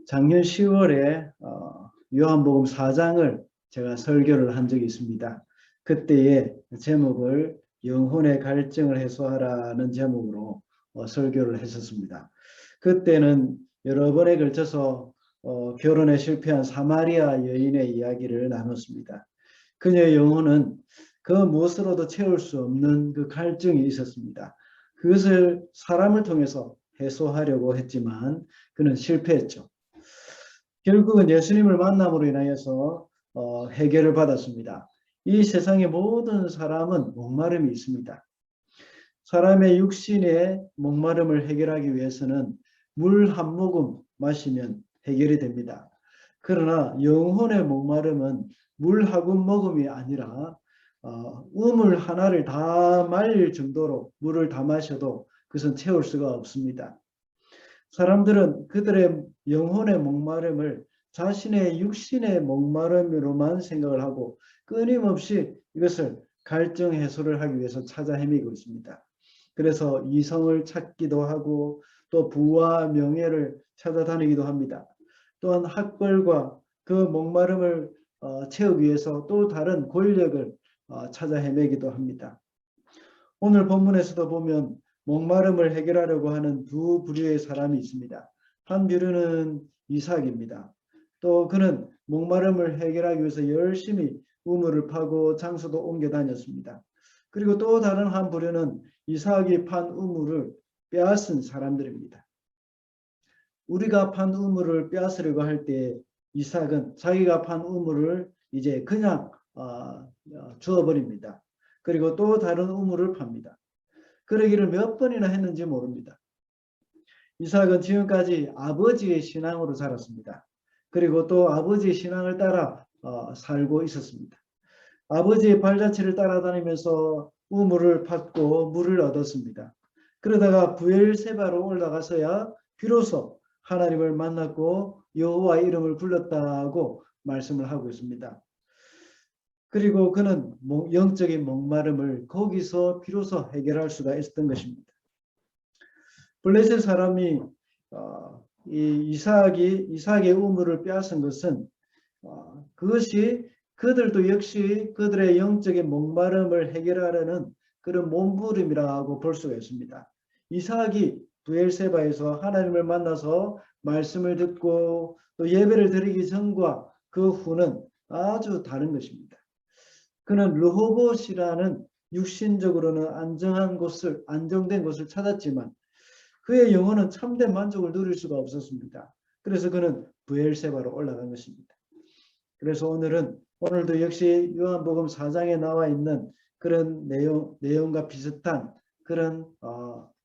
작년 10월에 요한복음 4장을 제가 설교를 한 적이 있습니다. 그때의 제목을 영혼의 갈증을 해소하라는 제목으로 설교를 했었습니다. 그때는 여러 번에 걸쳐서 결혼에 실패한 사마리아 여인의 이야기를 나눴습니다. 그녀의 영혼은 그 무엇으로도 채울 수 없는 그 갈증이 있었습니다. 그것을 사람을 통해서 해소하려고 했지만 그는 실패했죠. 결국은 예수님을 만남으로 인하여서 해결을 받았습니다. 이 세상의 모든 사람은 목마름이 있습니다. 사람의 육신의 목마름을 해결하기 위해서는 물 한 모금 마시면 해결이 됩니다. 그러나 영혼의 목마름은 물 한 모금이 아니라 우물 하나를 다 말릴 정도로 물을 다 마셔도 그것은 채울 수가 없습니다. 사람들은 그들의 영혼의 목마름을 자신의 육신의 목마름으로만 생각을 하고 끊임없이 이것을 갈증 해소를 하기 위해서 찾아 헤매고 있습니다. 그래서 이성을 찾기도 하고 또 부와 명예를 찾아다니기도 합니다. 또한 학벌과 그 목마름을 채우기 위해서 또 다른 권력을 찾아 헤매기도 합니다. 오늘 본문에서도 보면 목마름을 해결하려고 하는 두 부류의 사람이 있습니다. 한 부류는 이삭입니다. 또 그는 목마름을 해결하기 위해서 열심히 우물을 파고 장소도 옮겨 다녔습니다. 그리고 또 다른 한 부류는 이삭이 판 우물을 빼앗은 사람들입니다. 우리가 판 우물을 빼앗으려고 할 때 이삭은 자기가 판 우물을 이제 그냥 주어버립니다. 그리고 또 다른 우물을 팝니다. 그러기를 몇 번이나 했는지 모릅니다. 이삭은 지금까지 아버지의 신앙으로 자랐습니다. 그리고 또 아버지의 신앙을 따라 살고 있었습니다. 아버지의 발자취를 따라다니면서 우물을 팠고 물을 얻었습니다. 그러다가 브엘세바로 올라가서야 비로소 하나님을 만났고 여호와의 이름을 불렀다고 말씀을 하고 있습니다. 그리고 그는 영적인 목마름을 거기서 비로소 해결할 수가 있었던 것입니다. 블레셋 사람이 이삭의 우물을 빼앗은 것은 그것이 그들도 역시 그들의 영적인 목마름을 해결하려는 그런 몸부림이라고 볼 수가 있습니다. 이삭이 브엘세바에서 하나님을 만나서 말씀을 듣고 또 예배를 드리기 전과 그 후는 아주 다른 것입니다. 그는 르호봇이라는 육신적으로는 안정된 곳을 찾았지만 그의 영혼은 참된 만족을 누릴 수가 없었습니다. 그래서 그는 브엘세바로 올라간 것입니다. 그래서 오늘도 역시 요한복음 4장에 나와 있는 그런 내용과 비슷한 그런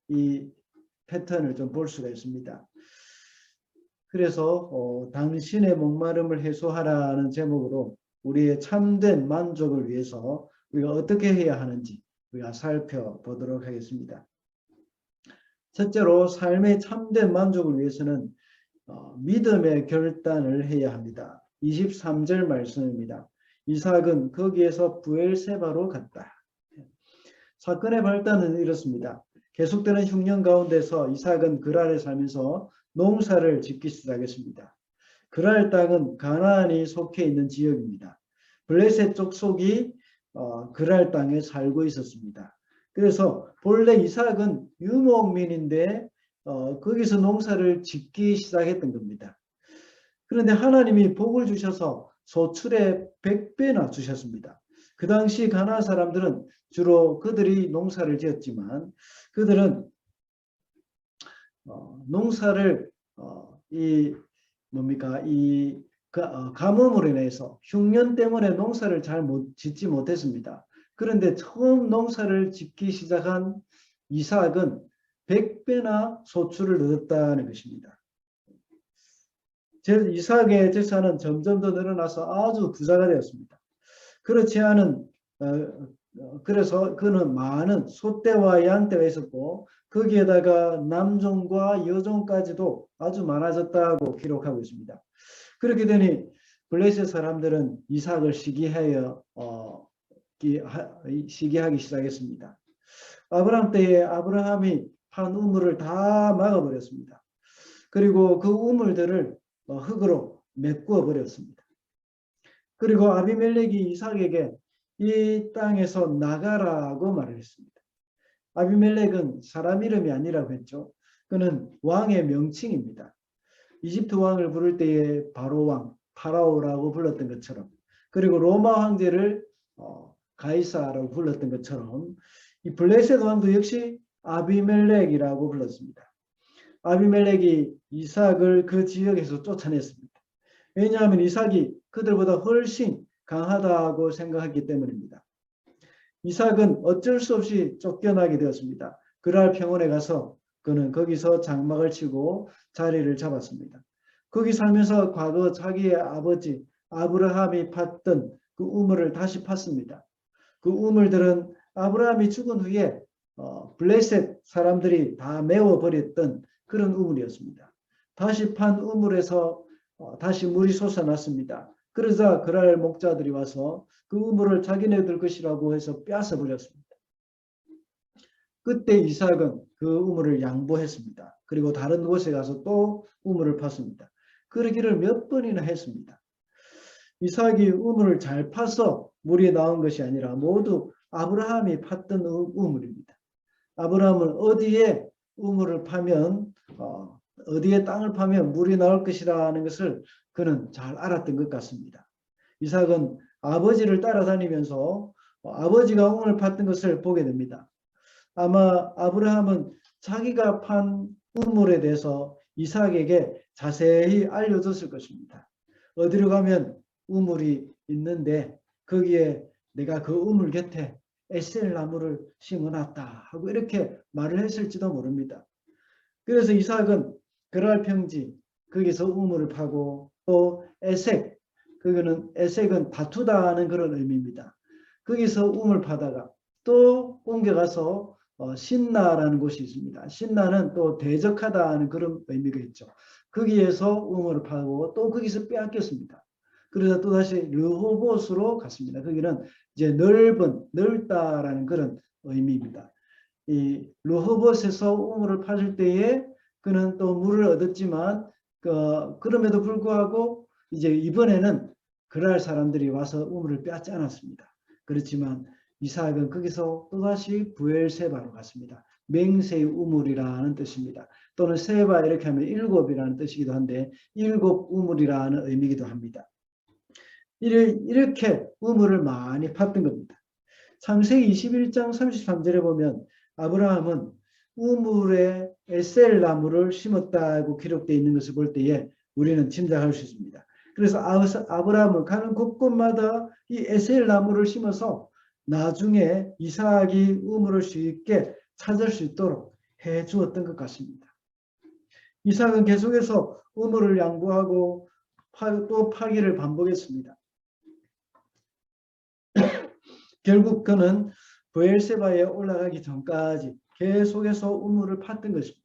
이 패턴을 좀 볼 수가 있습니다. 그래서 당신의 목마름을 해소하라는 제목으로 우리의 참된 만족을 위해서 우리가 어떻게 해야 하는지 우리가 살펴보도록 하겠습니다. 첫째로 삶의 참된 만족을 위해서는 믿음의 결단을 해야 합니다. 23절 말씀입니다. 이삭은 거기에서 브엘세바로 갔다. 사건의 발단은 이렇습니다. 계속되는 흉년 가운데서 이삭은 그랄에 살면서 농사를 짓기 시작했습니다. 그랄 땅은 가나안이 속해 있는 지역입니다. 블레셋 족속이 그랄 땅에 살고 있었습니다. 그래서 본래 이삭은 유목민인데 거기서 농사를 짓기 시작했던 겁니다. 그런데 하나님이 복을 주셔서 소출의 100배나 주셨습니다. 그 당시 가나안 사람들은 주로 그들이 농사를 지었지만 그들은 농사를 가뭄으로 인해서 흉년 때문에 농사를 잘 짓지 못했습니다. 그런데 처음 농사를 짓기 시작한 이삭은 100배나 소출을 얻었다는 것입니다. 이삭의 재산은 점점 더 늘어나서 아주 부자가 되었습니다. 그래서 그는 많은 소떼와 양떼가 있었고 거기에다가 남종과 여종까지도 아주 많아졌다고 기록하고 있습니다. 그렇게 되니 블레셋 사람들은 이삭을 시기하기 시작했습니다. 아브라함 때에 아브라함이 판 우물을 다 막아버렸습니다. 그리고 그 우물들을 흙으로 메꾸어 버렸습니다. 그리고 아비멜렉이 이삭에게 이 땅에서 나가라고 말을 했습니다. 아비멜렉은 사람 이름이 아니라고 했죠. 그는 왕의 명칭입니다. 이집트 왕을 부를 때에 바로 왕, 파라오라고 불렀던 것처럼, 그리고 로마 황제를 가이사라고 불렀던 것처럼 이 블레셋 왕도 역시 아비멜렉이라고 불렀습니다. 아비멜렉이 이삭을 그 지역에서 쫓아냈습니다. 왜냐하면 이삭이 그들보다 훨씬 강하다고 생각했기 때문입니다. 이삭은 어쩔 수 없이 쫓겨나게 되었습니다. 그랄 평원에 가서 그는 거기서 장막을 치고 자리를 잡았습니다. 거기 살면서 과거 자기의 아버지 아브라함이 팠던 그 우물을 다시 팠습니다. 그 우물들은 아브라함이 죽은 후에 블레셋 사람들이 다 메워버렸던 그런 우물이었습니다. 다시 판 우물에서 다시 물이 솟아났습니다. 그러자 그랄 목자들이 와서 그 우물을 자기네들 것이라고 해서 빼앗아 버렸습니다. 그때 이삭은 그 우물을 양보했습니다. 그리고 다른 곳에 가서 또 우물을 팠습니다. 그러기를 몇 번이나 했습니다. 이삭이 우물을 잘 파서 물이 나온 것이 아니라 모두 아브라함이 팠던 우물입니다. 아브라함은 어디에 우물을 파면 어디에 땅을 파면 물이 나올 것이라는 것을 그는 잘 알았던 것 같습니다. 이삭은 아버지를 따라다니면서 아버지가 우물을 팠던 것을 보게 됩니다. 아마 아브라함은 자기가 판 우물에 대해서 이삭에게 자세히 알려줬을 것입니다. 어디로 가면 우물이 있는데 거기에 내가 그 우물 곁에 에셀 나무를 심어놨다 하고 이렇게 말을 했을지도 모릅니다. 그래서 이삭은 그랄 평지 거기서 우물을 파고 또 에색, 그거는 에색은 다투다는 그런 의미입니다. 거기서 우물 파다가 또 옮겨가서 신나라는 곳이 있습니다. 신나는 또 대적하다는 그런 의미가 있죠. 거기에서 우물을 파고 또 거기서 빼앗겼습니다. 그러다 또 다시 르호봇으로 갔습니다. 거기는 이제 넓다라는 그런 의미입니다. 이 르호봇에서 우물을 파줄 때에 그는 또 물을 얻었지만 그럼에도 불구하고 이제 이번에는 그랄 사람들이 와서 우물을 빼앗지 않았습니다. 그렇지만 이삭은 거기서 또다시 부엘세바로 갔습니다. 맹세의 우물이라는 뜻입니다. 또는 세바 이렇게 하면 일곱이라는 뜻이기도 한데 일곱 우물이라는 의미이기도 합니다. 이렇게 우물을 많이 팠던 겁니다. 창세기 21장 33절에 보면 아브라함은 우물에 에셀 나무를 심었다고 기록되어 있는 것을 볼 때에 우리는 짐작할 수 있습니다. 그래서 아브라함은 가는 곳곳마다 이 에셀 나무를 심어서 나중에 이삭이 우물을 쉽게 찾을 수 있도록 해 주었던 것 같습니다. 이삭은 계속해서 우물을 양보하고 또 파기를 반복했습니다. 결국 그는 브엘세바에 올라가기 전까지 계속해서 우물을 팠던 것입니다.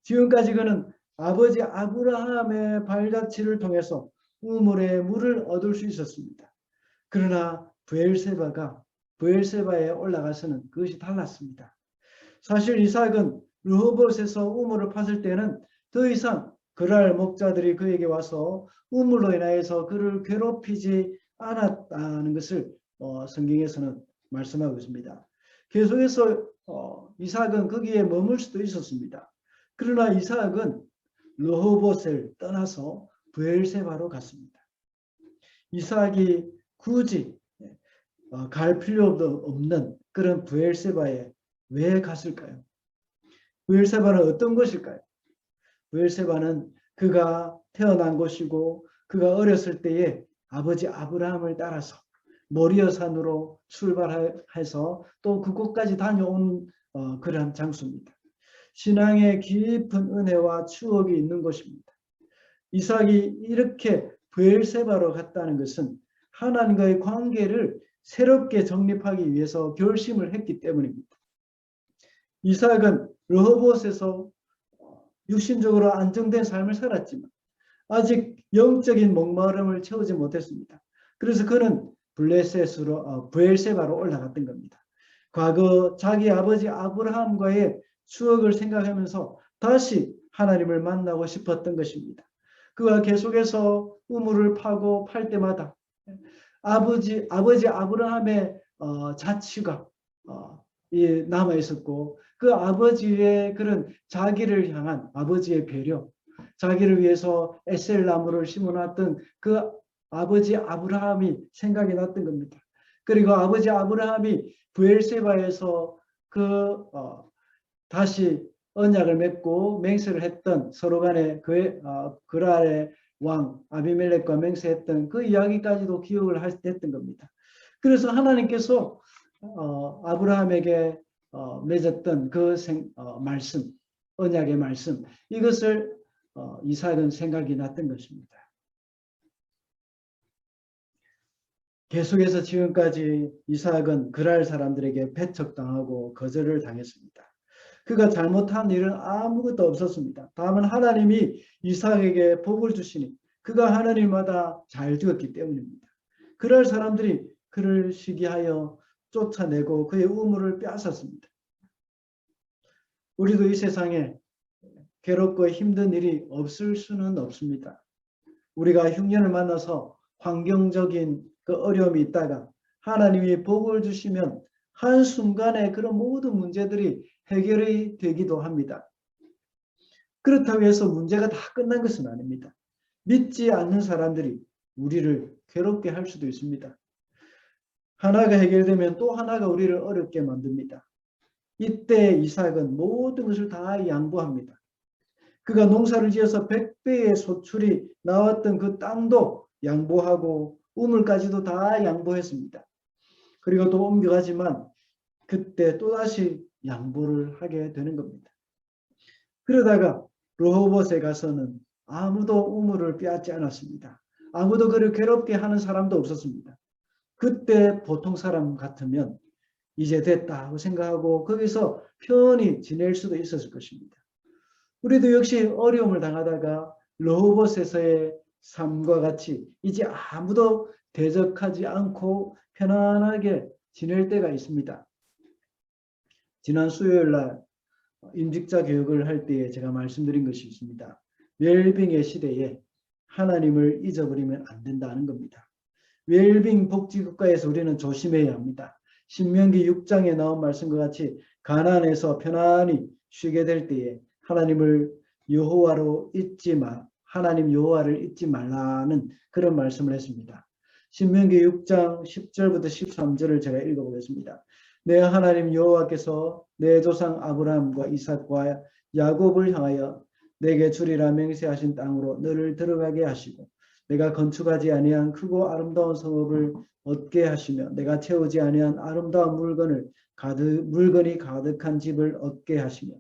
지금까지 그는 아버지 아브라함의 발자취를 통해서 우물에 물을 얻을 수 있었습니다. 그러나 브엘세바에 올라가서는 그것이 달랐습니다. 사실 이삭은 르호봇에서 우물을 팠을 때는 더 이상 그랄 목자들이 그에게 와서 우물로 인하여서 그를 괴롭히지 않았다는 것을 성경에서는 말씀하고 있습니다. 계속해서 이삭은 거기에 머물 수도 있었습니다. 그러나 이삭은 르호봇을 떠나서 브엘세바로 갔습니다. 이삭이 굳이 갈 필요도 없는 그런 브엘세바에 왜 갔을까요? 브엘세바는 어떤 곳일까요? 브엘세바는 그가 태어난 곳이고 그가 어렸을 때에 아버지 아브라함을 따라서 모리아산으로 출발해서 또 그곳까지 다녀온 그러한 장소입니다. 신앙의 깊은 은혜와 추억이 있는 곳입니다. 이삭이 이렇게 브엘세바로 갔다는 것은 하나님과의 관계를 새롭게 정립하기 위해서 결심을 했기 때문입니다. 이삭은 르호봇에서 육신적으로 안정된 삶을 살았지만 아직 영적인 목마름을 채우지 못했습니다. 그래서 그는 브엘세바로 올라갔던 겁니다. 과거 자기 아버지 아브라함과의 추억을 생각하면서 다시 하나님을 만나고 싶었던 것입니다. 그가 계속해서 우물을 파고 팔 때마다 아버지 아브라함의 자취가 남아 있었고, 그 아버지의 그런 자기를 향한 아버지의 배려, 자기를 위해서 에셀 나무를 심어놨던 그 아버지 아브라함이 생각이 났던 겁니다. 그리고 아버지 아브라함이 브엘세바에서 다시 언약을 맺고 맹세를 했던, 서로 간에 그랄의 왕 아비멜렉과 맹세했던 그 이야기까지도 기억을 했던 겁니다. 그래서 하나님께서 아브라함에게 맺었던 그 말씀, 언약의 말씀, 이것을 이삭은 생각이 났던 것입니다. 계속해서 지금까지 이삭은 그랄 사람들에게 배척당하고 거절을 당했습니다. 그가 잘못한 일은 아무것도 없었습니다. 다만 하나님이 이삭에게 복을 주시니 그가 하나님마다 잘 되었기 때문입니다. 그럴 사람들이 그를 시기하여 쫓아내고 그의 우물을 빼앗았습니다. 우리도 이 세상에 괴롭고 힘든 일이 없을 수는 없습니다. 우리가 흉년을 만나서 환경적인 그 어려움이 있다가 하나님이 복을 주시면 한순간에 그런 모든 문제들이 해결이 되기도 합니다. 그렇다고 해서 문제가 다 끝난 것은 아닙니다. 믿지 않는 사람들이 우리를 괴롭게 할 수도 있습니다. 하나가 해결되면 또 하나가 우리를 어렵게 만듭니다. 이때 이삭은 모든 것을 다 양보합니다. 그가 농사를 지어서 100배의 소출이 나왔던 그 땅도 양보하고 우물까지도 다 양보했습니다. 그리고 또 옮겨가지만 그때 또다시 양보를 하게 되는 겁니다. 그러다가 르호봇에 가서는 아무도 우물을 빼앗지 않았습니다. 아무도 그를 괴롭게 하는 사람도 없었습니다. 그때 보통 사람 같으면 이제 됐다 하고 생각하고 거기서 편히 지낼 수도 있었을 것입니다. 우리도 역시 어려움을 당하다가 르호봇에서의 삶과 같이 이제 아무도 대적하지 않고 편안하게 지낼 때가 있습니다. 지난 수요일 날 임직자 교육을 할 때에 제가 말씀드린 것이 있습니다. 웰빙의 시대에 하나님을 잊어버리면 안 된다는 겁니다. 웰빙 복지국가에서 우리는 조심해야 합니다. 신명기 6장에 나온 말씀과 같이 가나안에서 편안히 쉬게 될 때에 하나님 여호와를 잊지 말라는 그런 말씀을 했습니다. 신명기 6장 10절부터 13절을 제가 읽어보겠습니다. 내 하나님 여호와께서 내 조상 아브라함과 이삭과 야곱을 향하여 내게 주리라 맹세하신 땅으로 너를 들어가게 하시고 내가 건축하지 아니한 크고 아름다운 성읍을 얻게 하시며 내가 채우지 아니한 아름다운 물건이 가득한 집을 얻게 하시며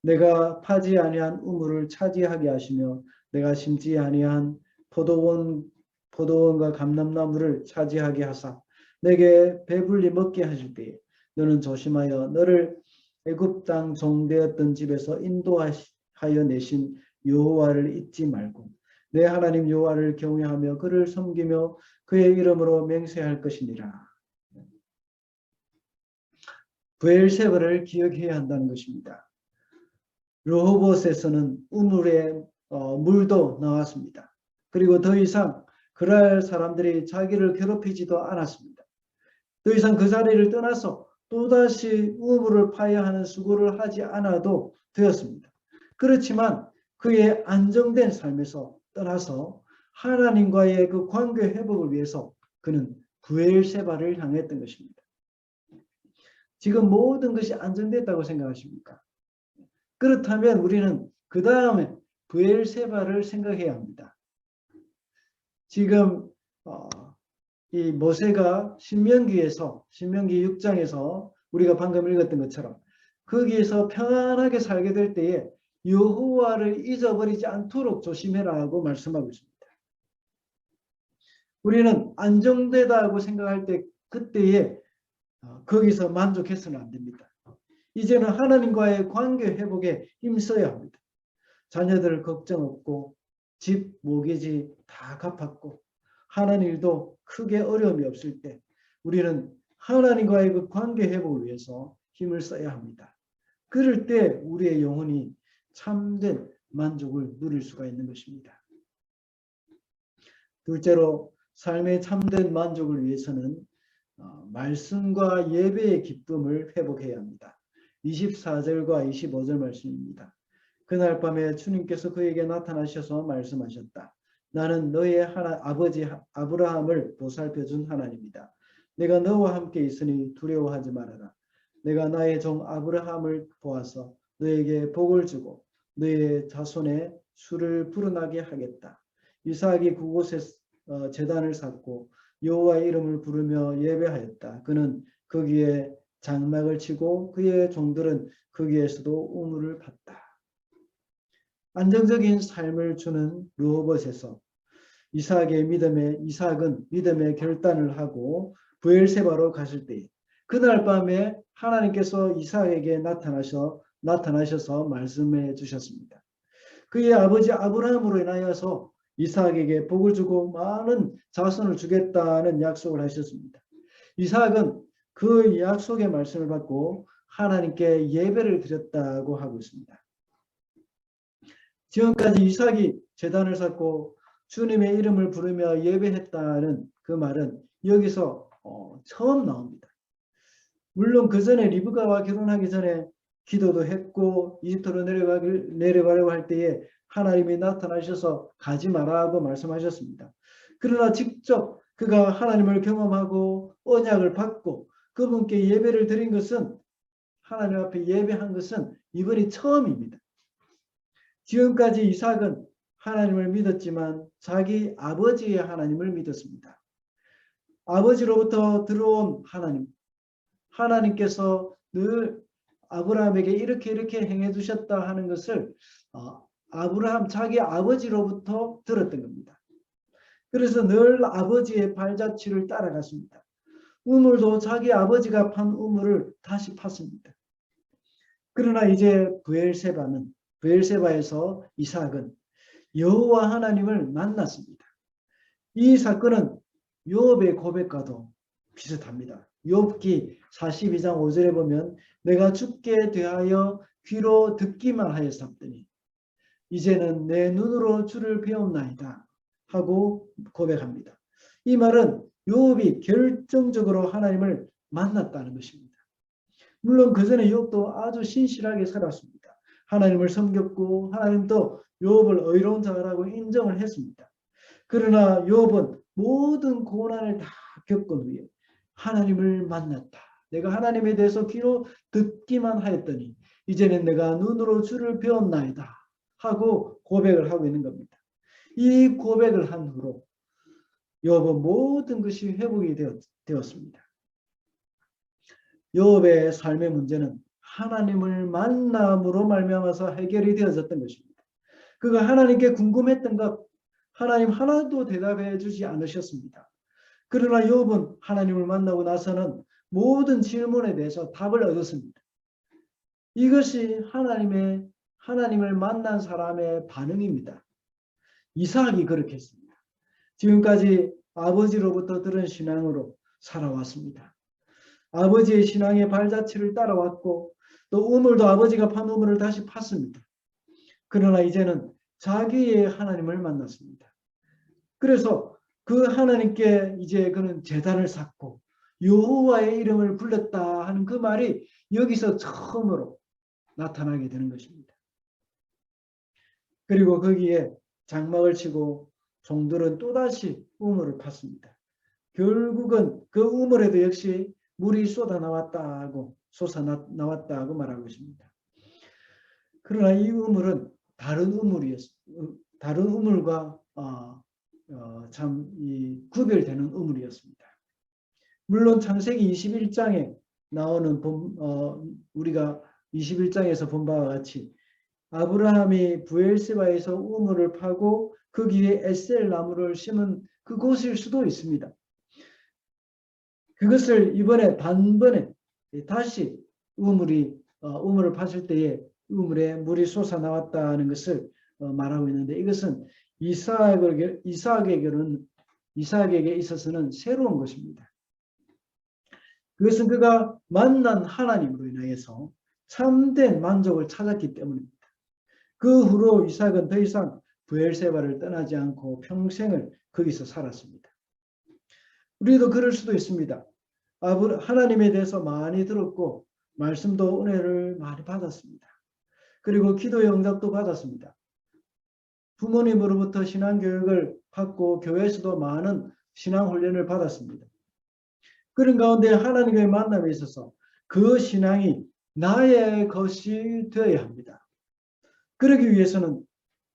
내가 파지 아니한 우물을 차지하게 하시며 내가 심지 아니한 포도원과 감람나무를 차지하게 하사 내게 배불리 먹게 하실 때에 너는 조심하여 너를 애굽 땅 종되었던 집에서 인도하여 내신 여호와를 잊지 말고 내 하나님 여호와를 경외하며 그를 섬기며 그의 이름으로 맹세할 것이니라. 브엘세바를 기억해야 한다는 것입니다. 르호봇에서는 우물에 물도 나왔습니다. 그리고 더 이상 그랄 사람들이 자기를 괴롭히지도 않았습니다. 더 이상 그 자리를 떠나서 또다시 우물을 파야 하는 수고를 하지 않아도 되었습니다. 그렇지만 그의 안정된 삶에서 떠나서 하나님과의 그 관계 회복을 위해서 그는 브엘세바를 향했던 것입니다. 지금 모든 것이 안정됐다고 생각하십니까? 그렇다면 우리는 그 다음에 브엘세바를 생각해야 합니다. 지금 이 모세가 신명기 6장에서 우리가 방금 읽었던 것처럼 거기에서 편안하게 살게 될 때에 여호와를 잊어버리지 않도록 조심해라고 말씀하고 있습니다. 우리는 안정되다고 생각할 때 그때에 거기서 만족해서는 안 됩니다. 이제는 하나님과의 관계 회복에 힘써야 합니다. 자녀들 걱정 없고 집 모기지 다 갚았고 하는 일도 크게 어려움이 없을 때 우리는 하나님과의 그 관계 회복을 위해서 힘을 써야 합니다. 그럴 때 우리의 영혼이 참된 만족을 누릴 수가 있는 것입니다. 둘째로 삶의 참된 만족을 위해서는 말씀과 예배의 기쁨을 회복해야 합니다. 24절과 25절 말씀입니다. 그날 밤에 주님께서 그에게 나타나셔서 말씀하셨다. 나는 너의 아버지 아브라함을 보살펴준 하나님이다. 내가 너와 함께 있으니 두려워하지 말아라. 내가 나의 종 아브라함을 보아서 너에게 복을 주고 너의 자손의 수를 불어나게 하겠다. 이삭이 그곳에 제단을 쌓고 여호와의 이름을 부르며 예배하였다. 그는 거기에 장막을 치고 그의 종들은 거기에서도 우물을 팠다. 안정적인 삶을 주는 르호봇에서 이삭은 믿음의 결단을 하고 브엘세바로 갔을 때 그날 밤에 하나님께서 이삭에게 나타나셔서 말씀해 주셨습니다. 그의 아버지 아브라함으로 인하여서 이삭에게 복을 주고 많은 자손을 주겠다는 약속을 하셨습니다. 이삭은 그 약속의 말씀을 받고 하나님께 예배를 드렸다고 하고 있습니다. 지금까지 이삭이 제단을 쌓고 주님의 이름을 부르며 예배했다는 그 말은 여기서 처음 나옵니다. 물론 그 전에 리브가와 결혼하기 전에 기도도 했고 이집트로 내려가려고 할 때에 하나님이 나타나셔서 가지 마라고 말씀하셨습니다. 그러나 직접 그가 하나님을 경험하고 언약을 받고 그분께 예배를 드린 것은 하나님 앞에 예배한 것은 이번이 처음입니다. 지금까지 이삭은 하나님을 믿었지만 자기 아버지의 하나님을 믿었습니다. 아버지로부터 들어온 하나님께서 늘 아브라함에게 이렇게 행해 주셨다 하는 것을 아브라함 자기 아버지로부터 들었던 겁니다. 그래서 늘 아버지의 발자취를 따라갔습니다. 우물도 자기 아버지가 판 우물을 다시 팠습니다. 그러나 이제 브엘세바에서 이삭은 여호와 하나님을 만났습니다. 이 사건은 욥의 고백과도 비슷합니다. 욥기 42장 5절에 보면 내가 죽게 대하여 귀로 듣기만 하였사오니 이제는 내 눈으로 주를 배웠나이다 하고 고백합니다. 이 말은 욥이 결정적으로 하나님을 만났다는 것입니다. 물론 그 전에 욥도 아주 신실하게 살았습니다. 하나님을 섬겼고 하나님도 욥을 의로운 자라고 인정을 했습니다. 그러나 욥은 모든 고난을 다 겪은 후에 하나님을 만났다. 내가 하나님에 대해서 귀로 듣기만 하였더니 이제는 내가 눈으로 주를 배웠나이다 하고 고백을 하고 있는 겁니다. 이 고백을 한 후로 욥은 모든 것이 회복이 되었습니다. 욥의 삶의 문제는 하나님을 만남으로 말미암아서 해결이 되어졌던 것입니다. 그가 하나님께 궁금했던 것 하나님 하나도 대답해 주지 않으셨습니다. 그러나 욥은 하나님을 만나고 나서는 모든 질문에 대해서 답을 얻었습니다. 이것이 하나님을 만난 사람의 반응입니다. 이삭이 그렇게 했습니다. 지금까지 아버지로부터 들은 신앙으로 살아왔습니다. 아버지의 신앙의 발자취를 따라왔고 또 우물도 아버지가 판 우물을 다시 팠습니다. 그러나 이제는 자기의 하나님을 만났습니다. 그래서 그 하나님께 이제 그는 제단을 쌓고 여호와의 이름을 불렀다 하는 그 말이 여기서 처음으로 나타나게 되는 것입니다. 그리고 거기에 장막을 치고 종들은 또다시 우물을 팠습니다. 결국은 그 우물에도 역시 물이 쏟아나왔다고 말하고 있습니다. 그러나 이 우물은 다른 우물과 참 구별되는 우물이었습니다. 물론 창세기 21장에 나오는 우리가 21장에서 본 바와 같이 아브라함이 브엘세바에서 우물을 파고 거기에 에셀 나무를 심은 그곳일 수도 있습니다. 그것을 이번에 단번에 다시 우물을 팠을 때에 우물에 물이 솟아나왔다는 것을 말하고 있는데 이것은 이삭에게 있어서는 새로운 것입니다. 그것은 그가 만난 하나님으로 인하여서 참된 만족을 찾았기 때문입니다. 그 후로 이삭은 더 이상 브엘세바를 떠나지 않고 평생을 거기서 살았습니다. 우리도 그럴 수도 있습니다. 하나님에 대해서 많이 들었고 말씀도 은혜를 많이 받았습니다. 그리고 기도의 응답도 받았습니다. 부모님으로부터 신앙교육을 받고 교회에서도 많은 신앙훈련을 받았습니다. 그런 가운데 하나님과의 만남에 있어서 그 신앙이 나의 것이 되어야 합니다. 그러기 위해서는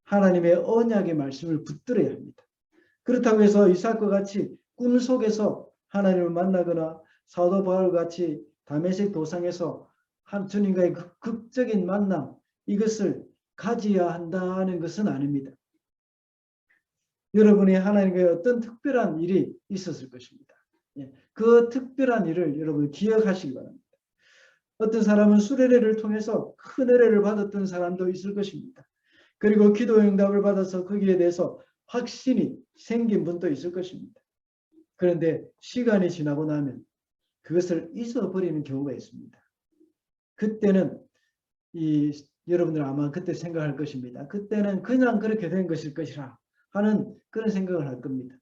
하나님의 언약의 말씀을 붙들어야 합니다. 그렇다고 해서 이삭과 같이 꿈속에서 하나님을 만나거나 사도 바울과 같이 다메섹 도상에서 주님과의 극적인 만남, 이것을 가져야 한다는 것은 아닙니다. 여러분이 하나님과의 어떤 특별한 일이 있었을 것입니다. 그 특별한 일을 여러분 기억하시기 바랍니다. 어떤 사람은 수련회를 통해서 큰 은혜를 받았던 사람도 있을 것입니다. 그리고 기도 응답을 받아서 거기에 대해서 확신이 생긴 분도 있을 것입니다. 그런데 시간이 지나고 나면 그것을 잊어버리는 경우가 있습니다. 그때는 여러분들 아마 그때 생각할 것입니다. 그때는 그냥 그렇게 된 것일 것이라 하는 그런 생각을 할 겁니다.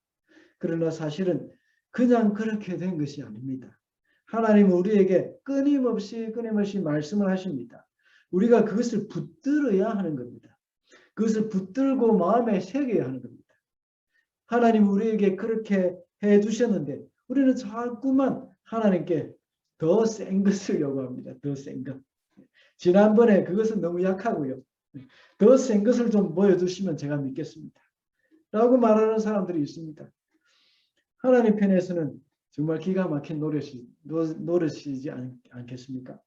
그러나 사실은 그냥 그렇게 된 것이 아닙니다. 하나님은 우리에게 끊임없이 말씀을 하십니다. 우리가 그것을 붙들어야 하는 겁니다. 그것을 붙들고 마음에 새겨야 하는 겁니다. 하나님은 우리에게 그렇게 해주셨는데 우리는 자꾸만 하나님께 더 센 것을 요구합니다. 더 센 것. 지난번에 그것은 너무 약하고요. 더 센 것을 좀 보여주시면 제가 믿겠습니다. 라고 말하는 사람들이 있습니다. 하나님 편에서는 정말 기가 막힌 노릇이지 않겠습니까?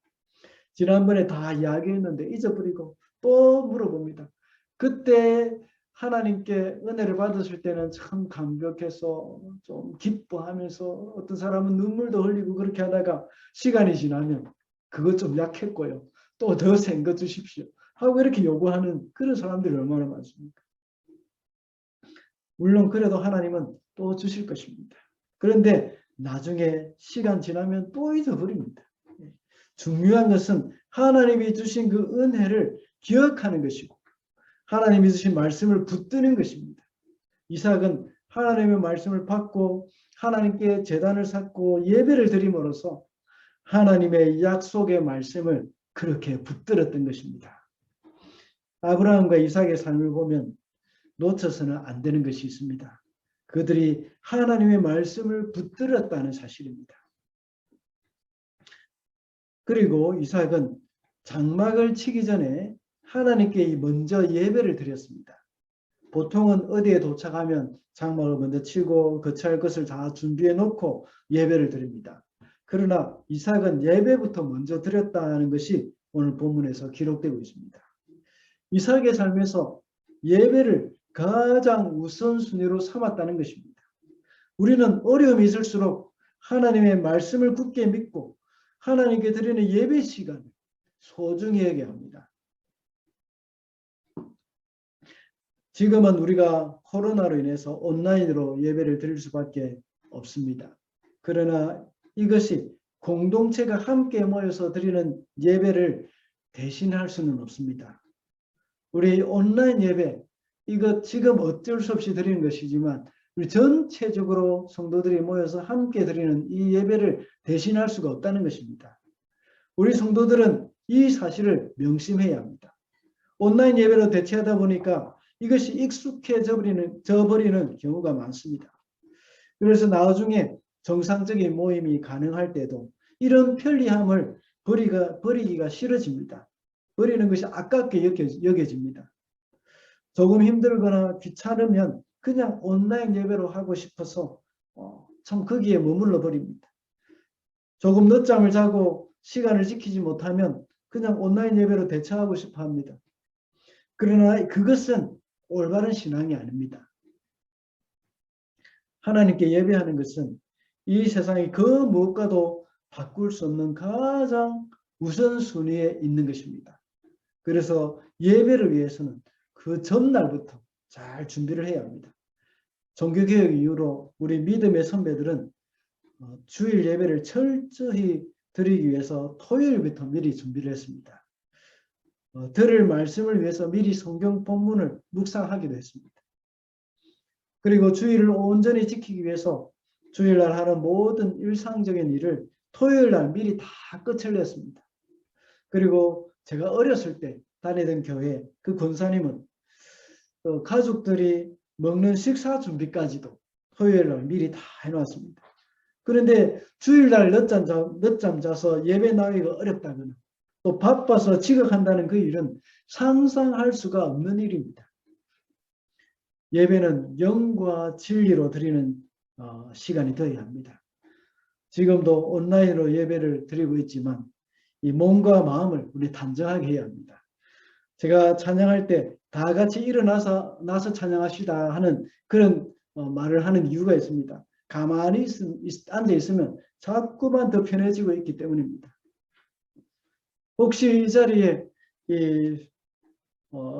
지난번에 다 이야기했는데 잊어버리고 또 물어봅니다. 그때 하나님께 은혜를 받으실 때는 참 감격해서 좀 기뻐하면서 어떤 사람은 눈물도 흘리고 그렇게 하다가 시간이 지나면 그것 좀 약했고요. 또 더 센 거 주십시오. 하고 이렇게 요구하는 그런 사람들이 얼마나 많습니까? 물론 그래도 하나님은 또 주실 것입니다. 그런데 나중에 시간 지나면 또 잊어버립니다. 중요한 것은 하나님이 주신 그 은혜를 기억하는 것이고 하나님이 주신 말씀을 붙드는 것입니다. 이삭은 하나님의 말씀을 받고 하나님께 제단을 쌓고 예배를 드림으로써 하나님의 약속의 말씀을 그렇게 붙들었던 것입니다. 아브라함과 이삭의 삶을 보면 놓쳐서는 안 되는 것이 있습니다. 그들이 하나님의 말씀을 붙들었다는 사실입니다. 그리고 이삭은 장막을 치기 전에 하나님께 먼저 예배를 드렸습니다. 보통은 어디에 도착하면 장막을 먼저 치고 거처할 것을 다 준비해 놓고 예배를 드립니다. 그러나 이삭은 예배부터 먼저 드렸다는 것이 오늘 본문에서 기록되고 있습니다. 이삭의 삶에서 예배를 가장 우선순위로 삼았다는 것입니다. 우리는 어려움이 있을수록 하나님의 말씀을 굳게 믿고 하나님께 드리는 예배 시간을 소중히 여겨야 합니다. 지금은 우리가 코로나로 인해서 온라인으로 예배를 드릴 수밖에 없습니다. 그러나 이것이 공동체가 함께 모여서 드리는 예배를 대신할 수는 없습니다. 우리 온라인 예배, 이거 지금 어쩔 수 없이 드리는 것이지만 우리 전체적으로 성도들이 모여서 함께 드리는 이 예배를 대신할 수가 없다는 것입니다. 우리 성도들은 이 사실을 명심해야 합니다. 온라인 예배로 대체하다 보니까 이것이 익숙해져 버리는 경우가 많습니다. 그래서 나중에 정상적인 모임이 가능할 때도 이런 편리함을 버리기가 싫어집니다. 버리는 것이 아깝게 여겨집니다. 조금 힘들거나 귀찮으면 그냥 온라인 예배로 하고 싶어서 참 거기에 머물러 버립니다. 조금 늦잠을 자고 시간을 지키지 못하면 그냥 온라인 예배로 대처하고 싶어 합니다. 그러나 그것은 올바른 신앙이 아닙니다. 하나님께 예배하는 것은 이 세상의 그 무엇과도 바꿀 수 없는 가장 우선순위에 있는 것입니다. 그래서 예배를 위해서는 그 전날부터 잘 준비를 해야 합니다. 종교개혁 이후로 우리 믿음의 선배들은 주일 예배를 철저히 드리기 위해서 토요일부터 미리 준비를 했습니다. 들을 말씀을 위해서 미리 성경 본문을 묵상하기도 했습니다. 그리고 주일을 온전히 지키기 위해서 주일날 하는 모든 일상적인 일을 토요일날 미리 다 끝을 냈습니다. 그리고 제가 어렸을 때 다니던 교회 그 권사님은 가족들이 먹는 식사 준비까지도 토요일날 미리 다 해놨습니다. 그런데 주일날 늦잠 자서 예배 나가기가 어렵다거나 또 바빠서 지각한다는 그 일은 상상할 수가 없는 일입니다. 예배는 영과 진리로 드리는 시간이 되어야 합니다. 지금도 온라인으로 예배를 드리고 있지만 이 몸과 마음을 우리 단정하게 해야 합니다. 제가 찬양할 때 다 같이 일어나서 찬양하시다 하는 그런 말을 하는 이유가 있습니다. 가만히 앉아 있으면 자꾸만 더 편해지고 있기 때문입니다. 혹시 이 자리에 이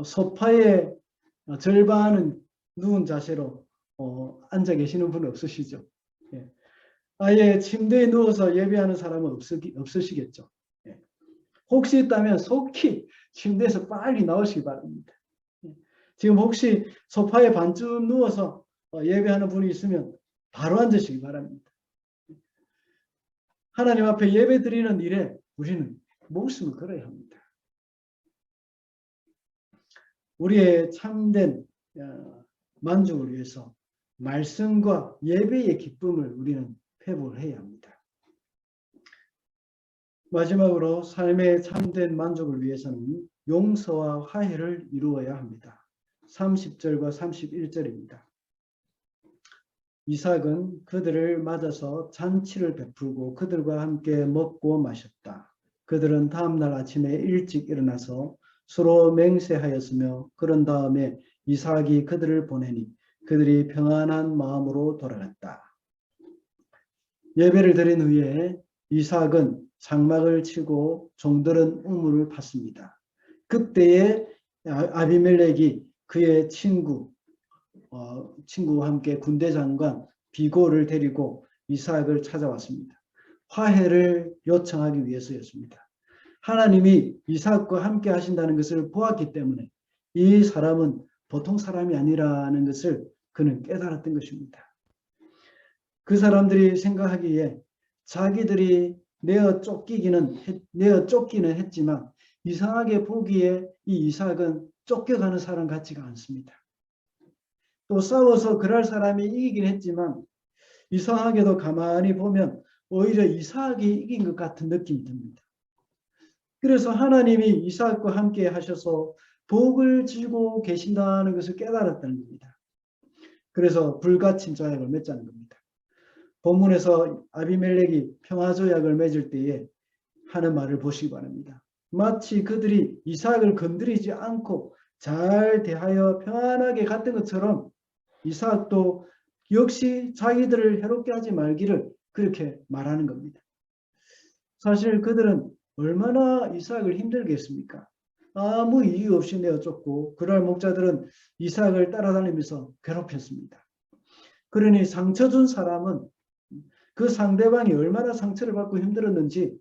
소파의 절반은 누운 자세로 앉아 계시는 분 없으시죠? 예. 아예 침대에 누워서 예배하는 사람은 없으시겠죠? 예. 혹시 있다면 속히 침대에서 빨리 나오시기 바랍니다. 예. 지금 혹시 소파에 반쯤 누워서 예배하는 분이 있으면 바로 앉으시기 바랍니다. 하나님 앞에 예배 드리는 일에 우리는 목숨을 걸어야 합니다. 우리의 참된 만족을 위해서 말씀과 예배의 기쁨을 우리는 회복을 해야 합니다. 마지막으로 삶의 참된 만족을 위해서는 용서와 화해를 이루어야 합니다. 30절과 31절입니다. 이삭은 그들을 맞아서 잔치를 베풀고 그들과 함께 먹고 마셨다. 그들은 다음날 아침에 일찍 일어나서 서로 맹세하였으며 그런 다음에 이삭이 그들을 보내니 그들이 평안한 마음으로 돌아갔다. 예배를 드린 후에 이삭은 장막을 치고 종들은 우물을 팠습니다. 그때에 아비멜렉이 그의 친구와 함께 군대 장관 비고를 데리고 이삭을 찾아왔습니다. 화해를 요청하기 위해서였습니다. 하나님이 이삭과 함께 하신다는 것을 보았기 때문에 이 사람은 보통 사람이 아니라는 것을 그는 깨달았던 것입니다. 그 사람들이 생각하기에 자기들이 내어 쫓기는 했지만 이상하게 보기에 이 이삭은 쫓겨가는 사람 같지가 않습니다. 또 싸워서 그럴 사람이 이기긴 했지만 이상하게도 가만히 보면 오히려 이삭이 이긴 것 같은 느낌이 듭니다. 그래서 하나님이 이삭과 함께 하셔서 복을 주고 계신다는 것을 깨달았다는 겁니다. 그래서 불가침 조약을 맺자는 겁니다. 본문에서 아비멜렉이 평화조약을 맺을 때에 하는 말을 보시기 바랍니다. 마치 그들이 이삭을 건드리지 않고 잘 대하여 평안하게 갔던 것처럼 이삭도 역시 자기들을 해롭게 하지 말기를 그렇게 말하는 겁니다. 사실 그들은 얼마나 이삭을 힘들게 했습니까? 아무 이유 없이 내어쫓고 그럴 목자들은 이삭을 따라다니면서 괴롭혔습니다. 그러니 상처 준 사람은 그 상대방이 얼마나 상처를 받고 힘들었는지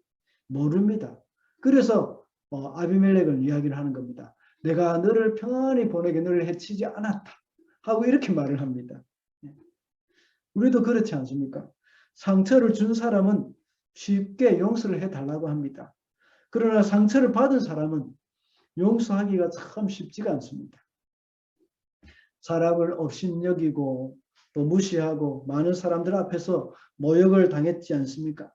모릅니다. 그래서 아비멜렉은 이야기를 하는 겁니다. 내가 너를 평안히 보내게 너를 해치지 않았다 하고 이렇게 말을 합니다. 우리도 그렇지 않습니까? 상처를 준 사람은 쉽게 용서를 해달라고 합니다. 그러나 상처를 받은 사람은 용서하기가 참 쉽지가 않습니다. 사람을 업신여기고 또 무시하고 많은 사람들 앞에서 모욕을 당했지 않습니까?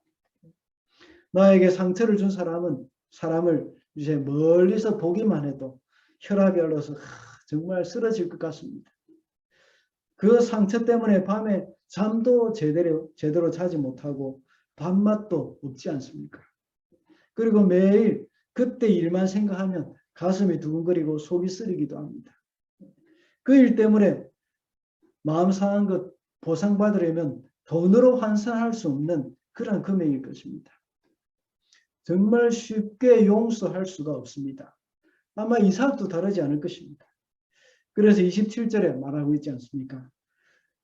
나에게 상처를 준 사람을 이제 멀리서 보기만 해도 혈압이 올라서 정말 쓰러질 것 같습니다. 그 상처 때문에 밤에 잠도 제대로 자지 못하고 밥맛도 없지 않습니까? 그리고 매일 그때 일만 생각하면 가슴이 두근거리고 속이 쓰리기도 합니다. 그 일 때문에 마음 상한 것 보상받으려면 돈으로 환산할 수 없는 그런 금액일 것입니다. 정말 쉽게 용서할 수가 없습니다. 아마 이삭도 다르지 않을 것입니다. 그래서 27절에 말하고 있지 않습니까?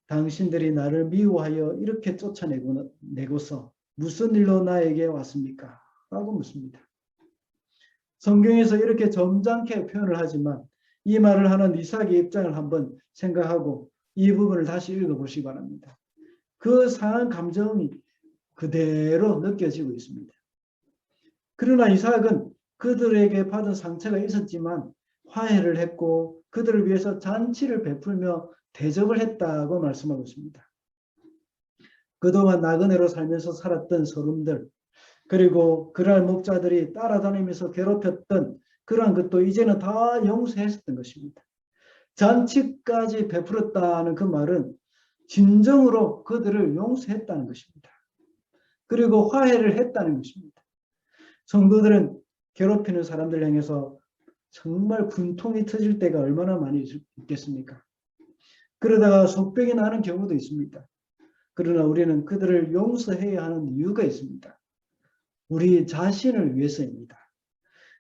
당신들이 나를 미워하여 이렇게 쫓아내고서 무슨 일로 나에게 왔습니까? 라고 묻습니다. 성경에서 이렇게 점잖게 표현을 하지만 이 말을 하는 이삭의 입장을 한번 생각하고 이 부분을 다시 읽어보시기 바랍니다. 그 상한 감정이 그대로 느껴지고 있습니다. 그러나 이삭은 그들에게 받은 상처가 있었지만 화해를 했고 그들을 위해서 잔치를 베풀며 대접을 했다고 말씀하고 있습니다. 그동안 나그네로 살면서 살았던 서름들, 그리고 그랄 목자들이 따라다니면서 괴롭혔던 그러한 것도 이제는 다 용서했었던 것입니다. 잔치까지 베풀었다는 그 말은 진정으로 그들을 용서했다는 것입니다. 그리고 화해를 했다는 것입니다. 성도들은 괴롭히는 사람들 향해서 정말 분통이 터질 때가 얼마나 많이 있겠습니까? 그러다가 속병이 나는 경우도 있습니다. 그러나 우리는 그들을 용서해야 하는 이유가 있습니다. 우리 자신을 위해서입니다.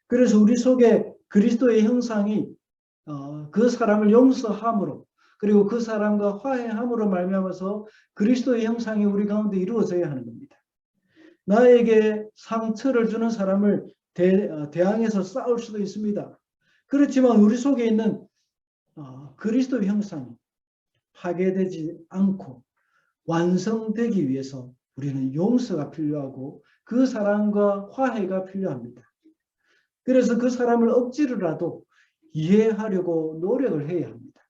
그래서 우리 속에 그리스도의 형상이 그 사람을 용서함으로 그리고 그 사람과 화해함으로 말미암아서 그리스도의 형상이 우리 가운데 이루어져야 하는 겁니다. 나에게 상처를 주는 사람을 대항해서 싸울 수도 있습니다. 그렇지만 우리 속에 있는 그리스도의 형상이 파괴되지 않고 완성되기 위해서 우리는 용서가 필요하고 그 사람과 화해가 필요합니다. 그래서 그 사람을 억지로라도 이해하려고 노력을 해야 합니다.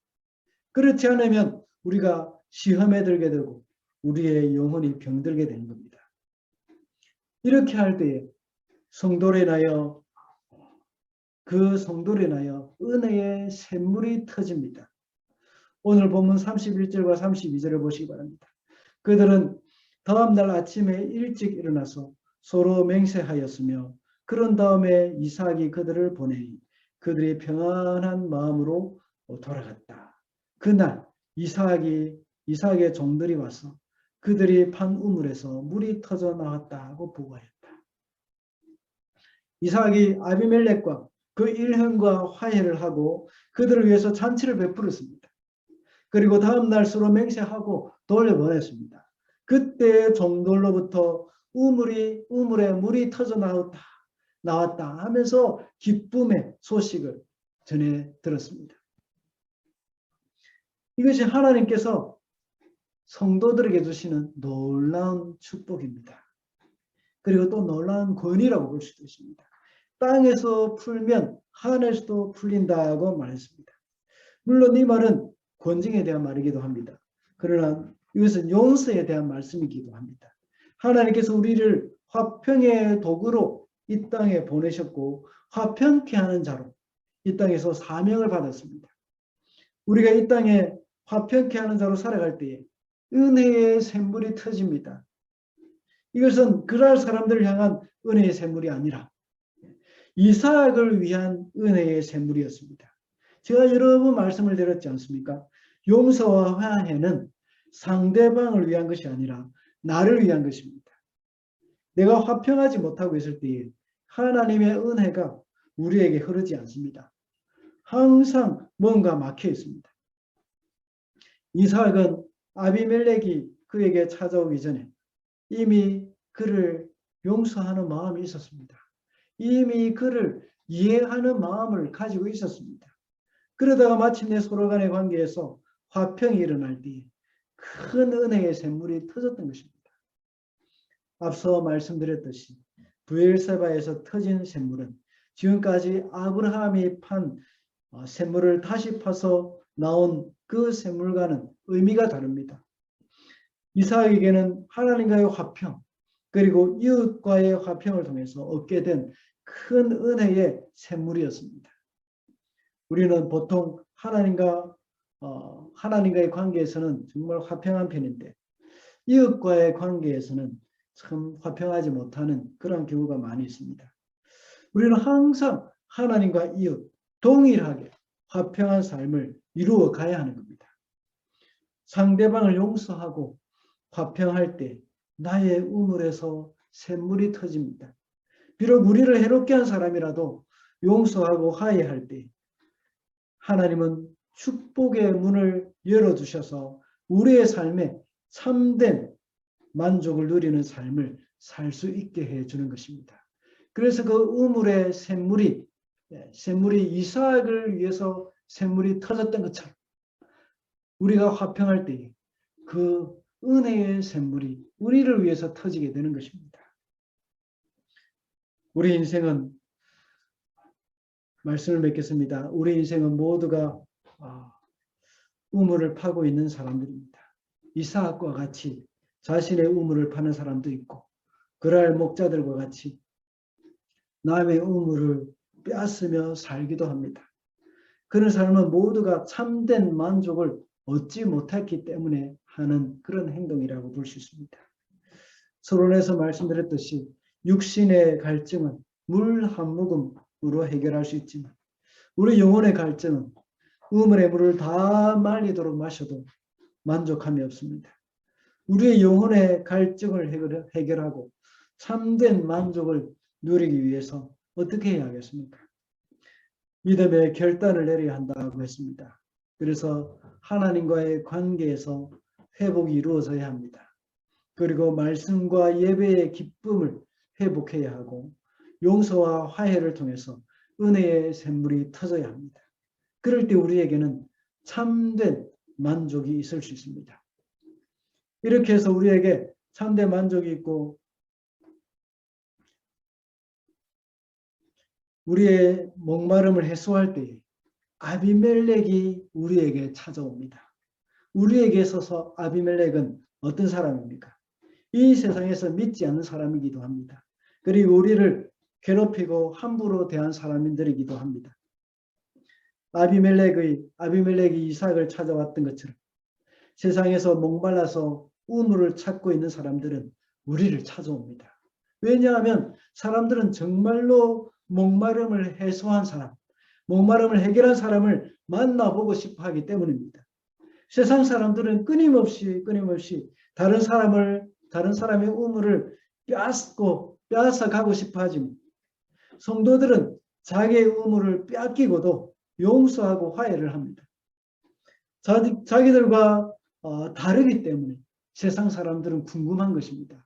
그렇지 않으면 우리가 시험에 들게 되고 우리의 영혼이 병들게 되는 겁니다. 이렇게 할 때에 성도를 인하여 그 성도를 인하여 은혜의 샘물이 터집니다. 오늘 본문 31절과 32절을 보시기 바랍니다. 그들은 다음 날 아침에 일찍 일어나서 서로 맹세하였으며 그런 다음에 이삭이 그들을 보내니 그들이 평안한 마음으로 돌아갔다. 그날 이삭의 종들이 와서 그들이 판 우물에서 물이 터져 나왔다고 보고하였다. 이삭이 아비멜렉과 그 일행과 화해를 하고 그들을 위해서 잔치를 베풀었습니다. 그리고 다음 날 서로 맹세하고 돌려보냈습니다. 그때 종들로부터 우물에 물이 터져 나왔다 하면서 기쁨의 소식을 전해 들었습니다. 이것이 하나님께서 성도들에게 주시는 놀라운 축복입니다. 그리고 또 놀라운 권위라고 볼 수도 있습니다. 땅에서 풀면 하늘에서도 풀린다고 말했습니다. 물론 이 말은 권징에 대한 말이기도 합니다. 그러나 이것은 용서에 대한 말씀이기도 합니다. 하나님께서 우리를 화평의 도구로 이 땅에 보내셨고 화평케 하는 자로 이 땅에서 사명을 받았습니다. 우리가 이 땅에 화평케 하는 자로 살아갈 때에 은혜의 샘물이 터집니다. 이것은 그럴 사람들을 향한 은혜의 샘물이 아니라 이삭을 위한 은혜의 샘물이었습니다. 제가 여러 번 말씀을 드렸지 않습니까? 용서와 화해는 상대방을 위한 것이 아니라 나를 위한 것입니다. 내가 화평하지 못하고 있을 때에 하나님의 은혜가 우리에게 흐르지 않습니다. 항상 뭔가 막혀 있습니다. 이삭은 아비멜렉이 그에게 찾아오기 전에 이미 그를 용서하는 마음이 있었습니다. 이미 그를 이해하는 마음을 가지고 있었습니다. 그러다가 마침내 서로 간의 관계에서 화평이 일어날 때 큰 은혜의 샘물이 터졌던 것입니다. 앞서 말씀드렸듯이 브엘세바에서 터진 샘물은 지금까지 아브라함이 판 샘물을 다시 파서 나온 그 샘물과는 의미가 다릅니다. 이삭에게는 하나님과의 화평 그리고 이웃과의 화평을 통해서 얻게 된 큰 은혜의 샘물이었습니다. 우리는 보통 하나님과의 관계에서는 정말 화평한 편인데 이웃과의 관계에서는 참 화평하지 못하는 그런 경우가 많이 있습니다. 우리는 항상 하나님과 이웃 동일하게 화평한 삶을 이루어 가야 하는 겁니다. 상대방을 용서하고 화평할 때 나의 우물에서 샘물이 터집니다. 비록 우리를 해롭게 한 사람이라도 용서하고 화해할 때 하나님은 축복의 문을 열어주셔서 우리의 삶에 참된 만족을 누리는 삶을 살 수 있게 해주는 것입니다. 그래서 그 우물의 샘물이 이삭을 위해서 샘물이 터졌던 것처럼 우리가 화평할 때 그 은혜의 샘물이 우리를 위해서 터지게 되는 것입니다. 우리 인생은 말씀을 맺겠습니다. 우리 인생은 모두가 우물을 파고 있는 사람들입니다. 이삭과 같이 자신의 우물을 파는 사람도 있고 그랄 목자들과 같이 남의 우물을 빼앗으며 살기도 합니다. 그런 사람은 모두가 참된 만족을 얻지 못했기 때문에 하는 그런 행동이라고 볼 수 있습니다. 서론에서 말씀드렸듯이 육신의 갈증은 물 한 모금으로 해결할 수 있지만 우리 영혼의 갈증은 우물의 물을 다 말리도록 마셔도 만족함이 없습니다. 우리의 영혼의 갈증을 해결하고 참된 만족을 누리기 위해서 어떻게 해야 하겠습니까? 믿음의 결단을 내려야 한다고 했습니다. 그래서 하나님과의 관계에서 회복이 이루어져야 합니다. 그리고 말씀과 예배의 기쁨을 회복해야 하고 용서와 화해를 통해서 은혜의 샘물이 터져야 합니다. 그럴 때 우리에게는 참된 만족이 있을 수 있습니다. 이렇게 해서 우리에게 참된 만족이 있고 우리의 목마름을 해소할 때 아비멜렉이 우리에게 찾아옵니다. 우리에게 있어서 아비멜렉은 어떤 사람입니까? 이 세상에서 믿지 않는 사람이기도 합니다. 그리고 우리를 괴롭히고 함부로 대한 사람들이기도 합니다. 아비멜렉이 이삭을 찾아왔던 것처럼 세상에서 목말라서 우물을 찾고 있는 사람들은 우리를 찾아옵니다. 왜냐하면 사람들은 정말로 목마름을 해소한 사람, 목마름을 해결한 사람을 만나보고 싶어 하기 때문입니다. 세상 사람들은 끊임없이 다른 사람의 우물을 빼앗아 가고 싶어 하지만 성도들은 자기의 우물을 빼앗기고도 용서하고 화해를 합니다. 자기들과 다르기 때문에 세상 사람들은 궁금한 것입니다.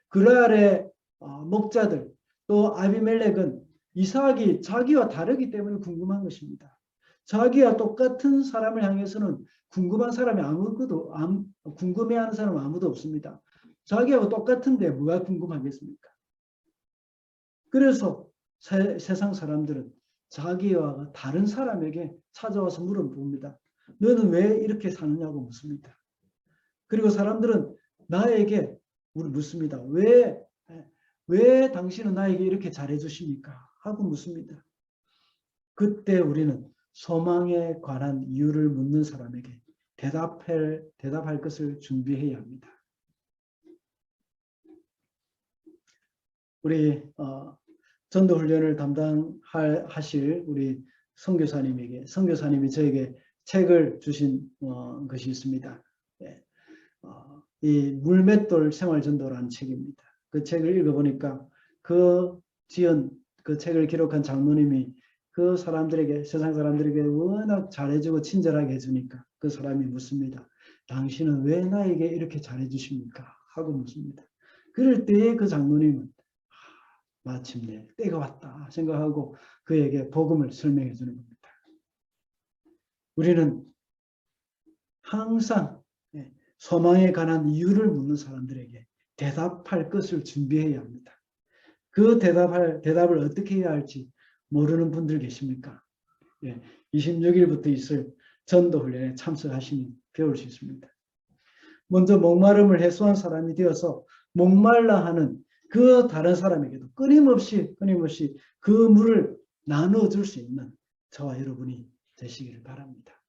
그랄의 목자들 또 아비멜렉은 이삭이 자기와 다르기 때문에 궁금한 것입니다. 자기와 똑같은 사람을 향해서는 궁금해하는 사람이 아무도 없습니다. 자기하고 똑같은데 뭐가 궁금하겠습니까? 그래서 세상 사람들은 자기와 다른 사람에게 찾아와서 물어봅니다. 너는 왜 이렇게 사느냐고 묻습니다. 그리고 사람들은 나에게 묻습니다. 왜 당신은 나에게 이렇게 잘해 주십니까? 하고 묻습니다. 그때 우리는 소망에 관한 이유를 묻는 사람에게 대답할 것을 준비해야 합니다. 우리 전도훈련을 담당하실 우리 선교사님이 저에게 책을 주신 것이 있습니다. 이 물맷돌 생활전도라는 책입니다. 그 책을 읽어보니까 그 책을 기록한 장로님이 그 사람들에게, 세상 사람들에게 워낙 잘해주고 친절하게 해주니까 그 사람이 묻습니다. 당신은 왜 나에게 이렇게 잘해주십니까? 하고 묻습니다. 그럴 때에 그 장로님은 마침내 때가 왔다 생각하고 그에게 복음을 설명해 주는 겁니다. 우리는 항상 소망에 관한 이유를 묻는 사람들에게 대답할 것을 준비해야 합니다. 그 대답을 어떻게 해야 할지 모르는 분들 계십니까? 26일부터 있을 전도훈련에 참석하시면 배울 수 있습니다. 먼저 목마름을 해소한 사람이 되어서 목말라 하는 그 다른 사람에게도 끊임없이 그 물을 나눠줄 수 있는 저와 여러분이 되시기를 바랍니다.